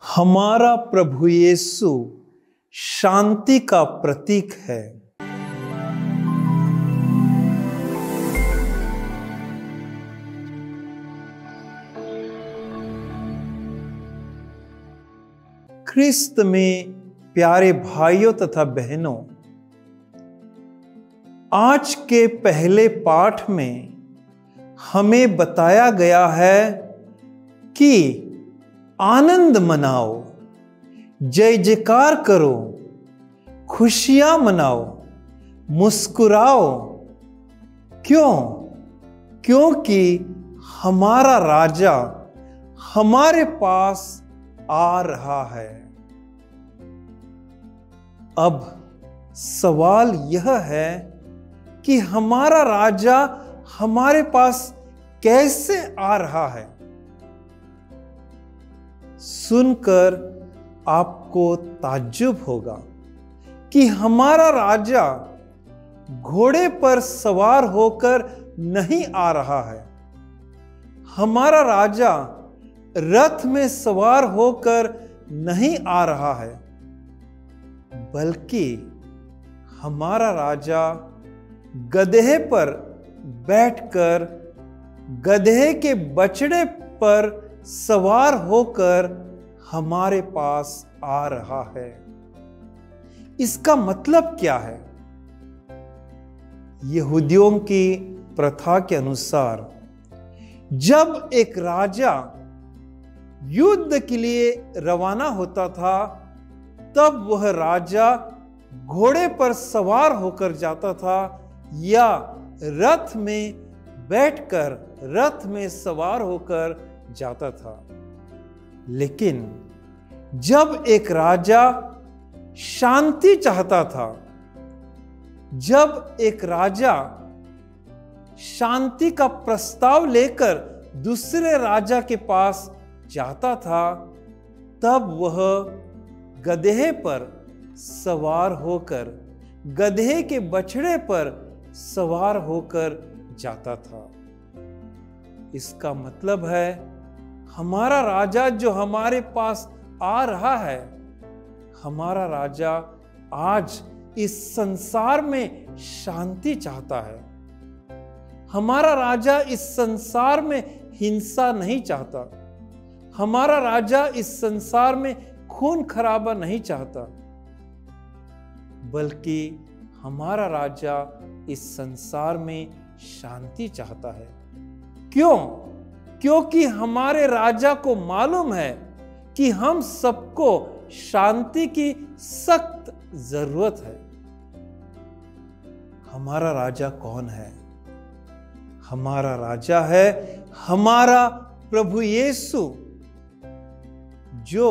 हमारा प्रभु यीशु शांति का प्रतीक है। ख्रिस्त में प्यारे भाइयों तथा बहनों, आज के पहले पाठ में हमें बताया गया है कि आनंद मनाओ, जय जयकार करो, खुशियां मनाओ, मुस्कुराओ। क्यों? क्योंकि हमारा राजा हमारे पास आ रहा है। अब सवाल यह है कि हमारा राजा हमारे पास कैसे आ रहा है। सुनकर आपको ताज्जुब होगा कि हमारा राजा घोड़े पर सवार होकर नहीं आ रहा है। हमारा राजा रथ में सवार होकर नहीं आ रहा है, बल्कि हमारा राजा गधे पर बैठकर गधे के बछड़े पर सवार होकर हमारे पास आ रहा है। इसका मतलब क्या है? यहूदियों की प्रथा के अनुसार जब एक राजा युद्ध के लिए रवाना होता था, तब वह राजा घोड़े पर सवार होकर जाता था या रथ में बैठकर रथ में सवार होकर जाता था। लेकिन जब एक राजा शांति चाहता था, जब एक राजा शांति का प्रस्ताव लेकर दूसरे राजा के पास जाता था, तब वह गधे पर सवार होकर गधे के बछड़े पर सवार होकर जाता था। इसका मतलब है हमारा राजा जो हमारे पास आ रहा है, हमारा राजा आज इस संसार में शांति चाहता है। हमारा राजा इस संसार में हिंसा नहीं चाहता। हमारा राजा इस संसार में खून खराबा नहीं चाहता, बल्कि हमारा राजा इस संसार में शांति चाहता है। क्यों? क्योंकि हमारे राजा को मालूम है कि हम सबको शांति की सख्त जरूरत है। हमारा राजा कौन है? हमारा राजा है हमारा प्रभु यीशु, जो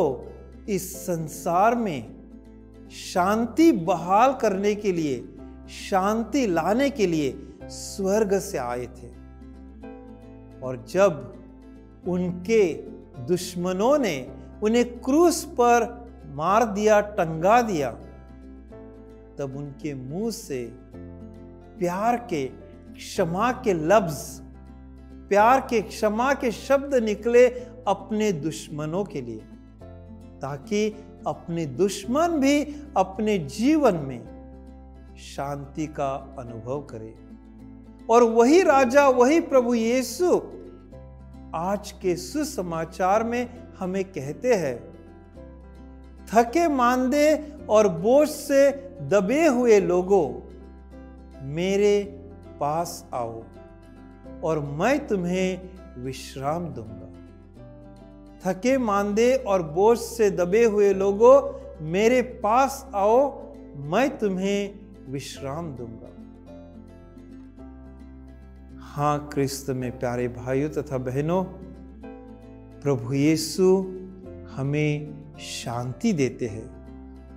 इस संसार में शांति बहाल करने के लिए, शांति लाने के लिए स्वर्ग से आए थे। और जब उनके दुश्मनों ने उन्हें क्रूस पर मार दिया, टंगा दिया, तब उनके मुंह से प्यार के, क्षमा के लफ्ज, प्यार के, क्षमा के शब्द निकले अपने दुश्मनों के लिए, ताकि अपने दुश्मन भी अपने जीवन में शांति का अनुभव करे। और वही राजा, वही प्रभु यीशु आज के सुसमाचार में हमें कहते हैं, थके मांदे और बोझ से दबे हुए लोगों, मेरे पास आओ और मैं तुम्हें विश्राम दूंगा। थके मांदे और बोझ से दबे हुए लोगों, मेरे पास आओ, मैं तुम्हें विश्राम दूंगा। हाँ, क्रिस्त में प्यारे भाइयों तथा बहनों, प्रभु यीशु हमें शांति देते हैं,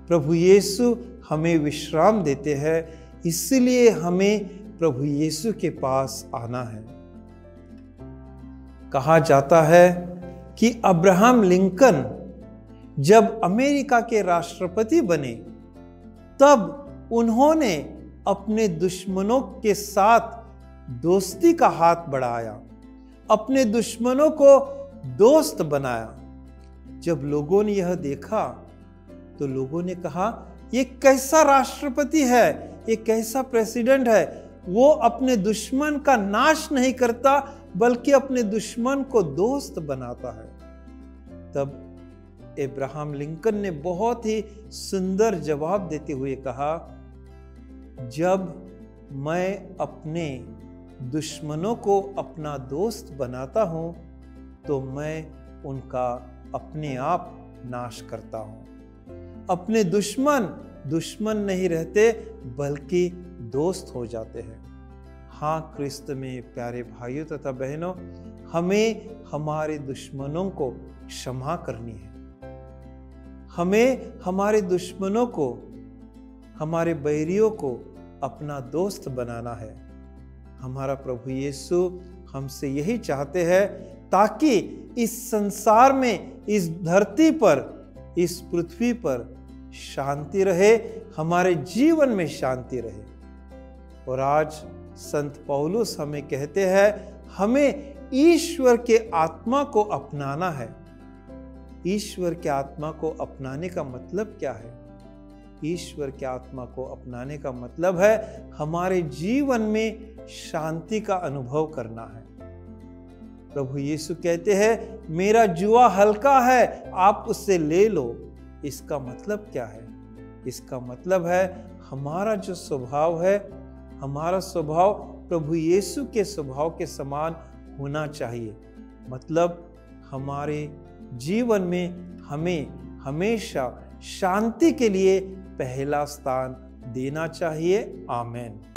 प्रभु यीशु हमें विश्राम देते हैं। इसलिए हमें प्रभु यीशु के पास आना है। कहा जाता है कि अब्राहम लिंकन जब अमेरिका के राष्ट्रपति बने, तब उन्होंने अपने दुश्मनों के साथ दोस्ती का हाथ बढ़ाया, अपने दुश्मनों को दोस्त बनाया। जब लोगों ने यह देखा तो लोगों ने कहा, ये कैसा राष्ट्रपति है, ये कैसा प्रेसिडेंट है, वो अपने दुश्मन का नाश नहीं करता बल्कि अपने दुश्मन को दोस्त बनाता है। तब अब्राहम लिंकन ने बहुत ही सुंदर जवाब देते हुए कहा, जब मैं अपने दुश्मनों को अपना दोस्त बनाता हूं तो मैं उनका अपने आप नाश करता हूं। अपने दुश्मन दुश्मन नहीं रहते बल्कि दोस्त हो जाते हैं। हाँ, क्रिस्त में प्यारे भाइयों तथा बहनों, हमें हमारे दुश्मनों को क्षमा करनी है। हमें हमारे दुश्मनों को, हमारे बैरियों को अपना दोस्त बनाना है। हमारा प्रभु यीशु हमसे यही चाहते हैं ताकि इस संसार में, इस धरती पर, इस पृथ्वी पर शांति रहे, हमारे जीवन में शांति रहे। और आज संत पौलुस हमें कहते हैं, हमें ईश्वर के आत्मा को अपनाना है। ईश्वर के आत्मा को अपनाने का मतलब क्या है? ईश्वर के आत्मा को अपनाने का मतलब है हमारे जीवन में शांति का अनुभव करना है। प्रभु यीशु कहते हैं, मेरा जुआ हल्का है, आप उससे ले लो। इसका मतलब क्या है? इसका मतलब है हमारा जो स्वभाव है, हमारा स्वभाव प्रभु यीशु के स्वभाव के समान होना चाहिए। मतलब हमारे जीवन में हमें हमेशा शांति के लिए पहला स्थान देना चाहिए। आमीन।